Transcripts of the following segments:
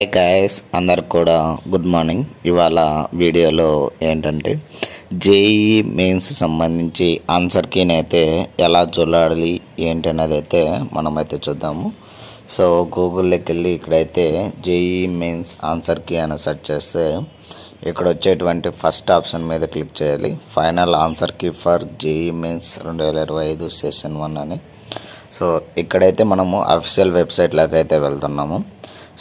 Hi guys, అందరికి కూడా good morning. ఇవాళ వీడియోలో ఏంటంటే జేఈఈ మెయిన్స్ సంబంధించి ఆన్సర్ కీని అయితే ఎలా చూడాలి ఏంటనేది అయితే మనమైతే చూద్దాము. సో గూగుల్లోకి వెళ్ళి ఇక్కడైతే జేఈఈ మెయిన్స్ ఆన్సర్ కీ అని సెర్చ్ చేస్తే ఇక్కడ వచ్చేటువంటి ఫస్ట్ ఆప్షన్ మీద క్లిక్ చేయాలి. Final answer key for JEE mains 2025 session 1 అని. సో ఇక్కడైతే మనము అఫీషియల్ వెబ్సైట్లోకి అయితే వెళ్తున్నాము.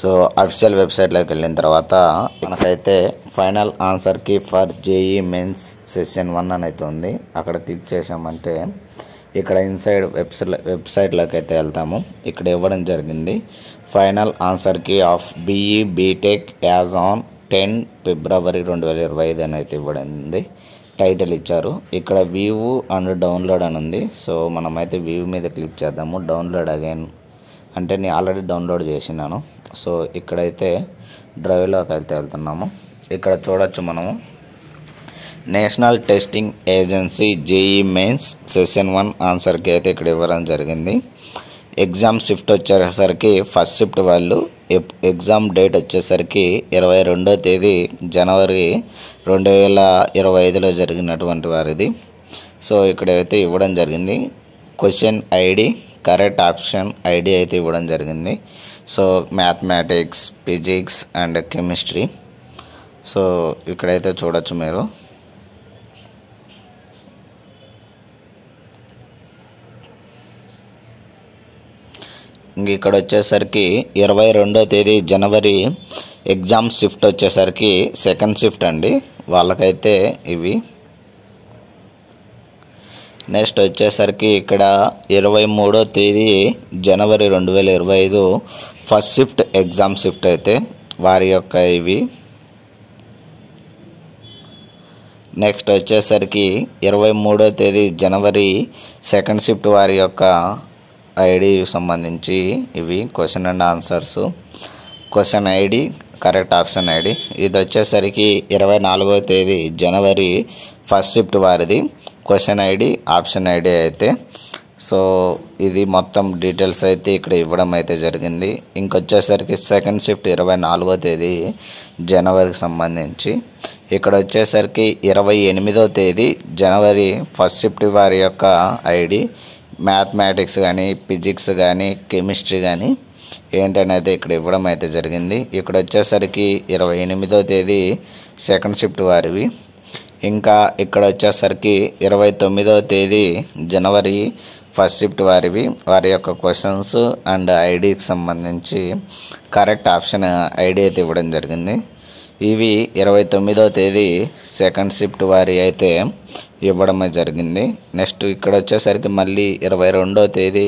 సో అఫీషియల్ వెబ్సైట్లోకి వెళ్ళిన తర్వాత మనకైతే final answer key for JEE mains session 1 అని అయితే ఉంది. అక్కడ క్లిక్ చేసామంటే ఇక్కడ ఇన్సైడ్ వెబ్సైట్లోకి అయితే వెళ్తాము. ఇక్కడ ఇవ్వడం జరిగింది final answer key of BE BTech as on 10 February 2025 అని అయితే ఇవ్వడింది. టైటిల్ ఇచ్చారు. ఇక్కడ వ్యూ అండ్ డౌన్లోడ్ అని ఉంది. సో మనమైతే వ్యూ మీద క్లిక్ చేద్దాము. డౌన్లోడ్ అగైన్ అంటే నేను ఆల్రెడీ డౌన్లోడ్ చేసినాను. సో ఇక్కడైతే డ్రైవ్లోకి అయితే వెళ్తున్నాము. ఇక్కడ చూడొచ్చు మనము national testing agency JEE mains session 1 ఆన్సర్కి అయితే ఇక్కడ ఇవ్వడం జరిగింది. ఎగ్జామ్ షిఫ్ట్ వచ్చేసరికి ఫస్ట్ షిఫ్ట్ వాళ్ళు ఎగ్జామ్ డేట్ వచ్చేసరికి 22వ తేదీ జనవరి 2025లో జరిగినటువంటి వారిది. సో ఇక్కడైతే ఇవ్వడం జరిగింది. Question ID, correct option ID అయితే ఇవ్వడం జరిగింది. So mathematics, physics and chemistry. So ఇక్కడైతే చూడొచ్చు మీరు. ఇంక ఇక్కడ వచ్చేసరికి 22వ తేదీ జనవరి ఎగ్జామ్ షిఫ్ట్ వచ్చేసరికి సెకండ్ షిఫ్ట్ అండి వాళ్ళకైతే ఇవి. నెక్స్ట్ వచ్చేసరికి ఇక్కడ 23వ తేదీ జనవరి 2025 ఫస్ట్ షిఫ్ట్ ఎగ్జామ్ షిఫ్ట్ అయితే వారి యొక్క ఇవి. నెక్స్ట్ వచ్చేసరికి 23వ తేదీ జనవరి సెకండ్ షిఫ్ట్ వారి యొక్క ఐడి సంబంధించి ఇవి question and answers. Question ID, correct option ID. ఇది వచ్చేసరికి 24వ తేదీ జనవరి ఫస్ట్ షిఫ్ట్ వారిది క్వశ్చన్ ఐడి, ఆప్షన్ ఐడి అయితే. సో ఇది మొత్తం డీటెయిల్స్ అయితే ఇక్కడ ఇవ్వడం అయితే జరిగింది. ఇంకొచ్చేసరికి సెకండ్ షిఫ్ట్ 24వ తేదీ జనవరికి సంబంధించి. ఇక్కడ వచ్చేసరికి 28వ తేదీ జనవరి ఫస్ట్ షిఫ్ట్ వారి యొక్క ఐడి, మ్యాథమెటిక్స్ కానీ ఫిజిక్స్ కానీ కెమిస్ట్రీ కానీ ఏంటనేది ఇక్కడ ఇవ్వడం అయితే జరిగింది. ఇక్కడ వచ్చేసరికి 28వ తేదీ సెకండ్ షిఫ్ట్ వారివి. ఇంకా ఇక్కడ వచ్చేసరికి 29వ తేదీ జనవరి ఫస్ట్ షిఫ్ట్ వారివి. వారి యొక్క క్వశ్చన్స్ అండ్ ఐడికి సంబంధించి కరెక్ట్ ఆప్షన్ ఐడి అయితే ఇవ్వడం జరిగింది. ఇవి 29వ తేదీ సెకండ్ షిఫ్ట్ వారి అయితే ఇవ్వడం జరిగింది. నెక్స్ట్ ఇక్కడ వచ్చేసరికి మళ్ళీ 22వ తేదీ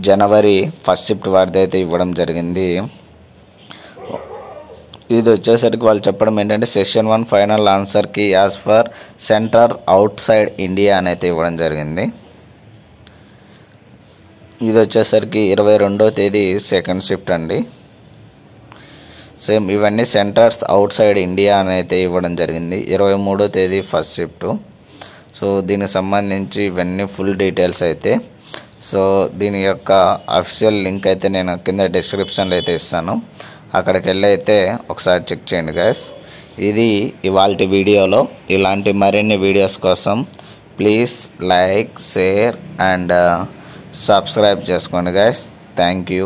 జనవరి ఫస్ట్ షిఫ్ట్ వారిది అయితే ఇవ్వడం జరిగింది. ఇది వచ్చేసరికి వాళ్ళు చెప్పడం ఏంటంటే సెషన్ 1 ఫైనల్ ఆన్సర్కి as for centre outside India అని అయితే ఇవ్వడం జరిగింది. ఇది వచ్చేసరికి 22వ తేదీ సెకండ్ షిఫ్ట్ అండి. సేమ్ ఇవన్నీ సెంటర్స్ అవుట్ సైడ్ ఇండియా అని అయితే ఇవ్వడం జరిగింది. 23వ తేదీ ఫస్ట్ షిఫ్ట్. సో దీనికి సంబంధించి ఇవన్నీ ఫుల్ డీటెయిల్స్ అయితే. సో దీని యొక్క అఫీషియల్ లింక్ అయితే నేను కింద డిస్క్రిప్షన్లో అయితే ఇస్తాను. అక్కడికి వెళ్ళి అయితే ఒకసారి చెక్ చేయండి గైస్. ఇది ఇవాల్టి వీడియోలో. ఇలాంటి మరిన్ని వీడియోస్ కోసం please like, share and subscribe చేసుకోండి గైస్. Thank you.